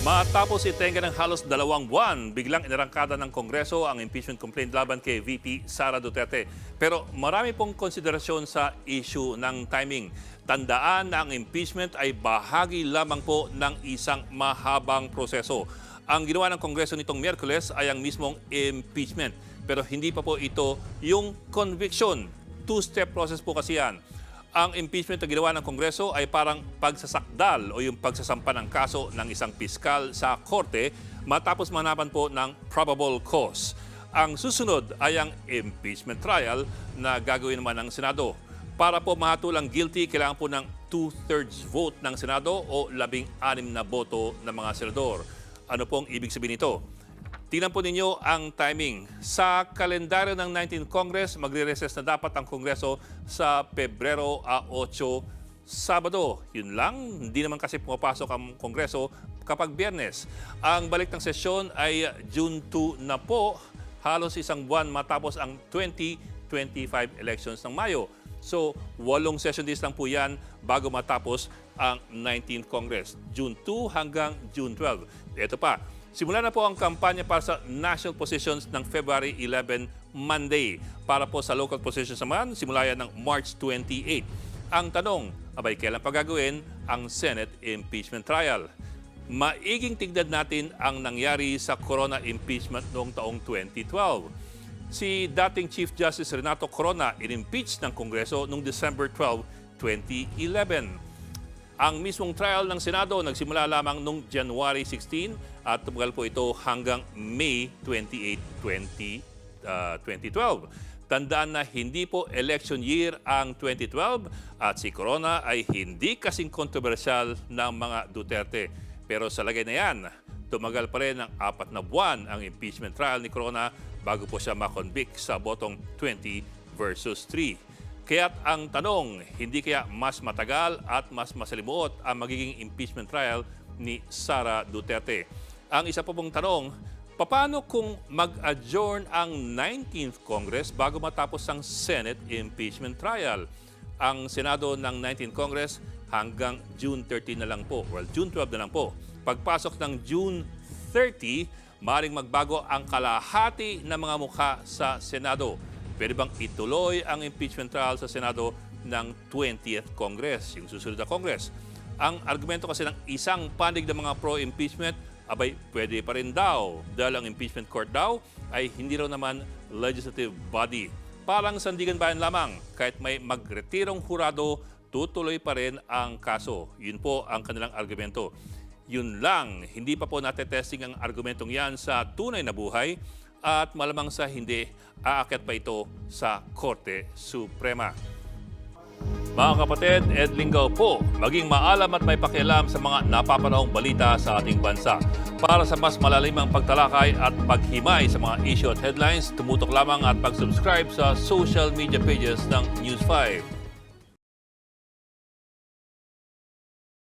Matapos itenga ng halos 2 buwan, biglang inarangkada ng Kongreso ang impeachment complaint laban kay VP Sara Duterte. Pero marami pong konsiderasyon sa issue ng timing. Tandaan na ang impeachment ay bahagi lamang po ng isang mahabang proseso. Ang ginawa ng Kongreso nitong Miyerkules ay ang mismong impeachment. Pero hindi pa po ito yung conviction. Two-step process po kasi yan. Ang impeachment na ginawa ng Kongreso ay parang pagsasakdal o yung pagsasampa ng kaso ng isang piskal sa korte matapos manapan po ng probable cause. Ang susunod ay ang impeachment trial na gagawin naman ng Senado. Para po mahatulang guilty, kailangan po ng 2/3 vote ng Senado o 16 na boto ng mga senador. Ano pong ibig sabihin nito? Tingnan po ninyo ang timing. Sa kalendaryo ng 19th Congress, magre-recess na dapat ang Kongreso sa Pebrero 8, Sabado. Yun lang, hindi naman kasi pumapasok ang Kongreso kapag Biyernes. Ang balik ng sesyon ay June 2 na po, halos isang buwan matapos ang 2025 elections ng Mayo. So, 8 session days lang po yan bago matapos ang 19th Congress. June 2 hanggang June 12. Ito pa. Simula na po ang kampanya para sa national positions ng February 11, Monday. Para po sa local positions naman, simula yan ng March 28. Ang tanong, abay kailan pa gagawin ang Senate impeachment trial? Maiging tignan natin ang nangyari sa Corona impeachment noong taong 2012. Si dating Chief Justice Renato Corona in-impeach ng Kongreso noong December 12, 2011. Ang mismong trial ng Senado nagsimula lamang noong January 16 at tumagal po ito hanggang May 28, 2012. Tandaan na hindi po election year ang 2012 at si Corona ay hindi kasing kontrobersyal ng mga Duterte. Pero sa lagay na yan, tumagal pa rin ng 4 na buwan ang impeachment trial ni Corona bago po siya makonvict sa botong 20 versus 3. Kaya't ang tanong, hindi kaya mas matagal at mas masalimuot ang magiging impeachment trial ni Sara Duterte? Ang isa pa pong tanong, paano kung mag-adjourn ang 19th Congress bago matapos ang Senate impeachment trial? Ang Senado ng 19th Congress hanggang June 13 na lang po, or June 12 na lang po. Pagpasok ng June 30, maaaring magbago ang kalahati ng mga mukha sa Senado. Pwede bang ituloy ang impeachment trial sa Senado ng 20th Congress, yung susunod na Congress? Ang argumento kasi ng isang panig ng mga pro-impeachment, abay, pwede pa rin daw dahil ang impeachment court daw ay hindi raw naman legislative body. Parang sandigan bayan lamang, kahit may magretirong hurado, tutuloy pa rin ang kaso. Yun po ang kanilang argumento. Yun lang, hindi pa po natetesting ang argumentong yan sa tunay na buhay at malamang sa hindi, aakyat pa ito sa Korte Suprema. Mga kapatid, Ed Lingaw po, maging maalam at may pakialam sa mga napapanahong balita sa ating bansa. Para sa mas malalimang pagtalakay at paghimay sa mga issue at headlines, tumutok lamang at pag-subscribe sa social media pages ng News 5.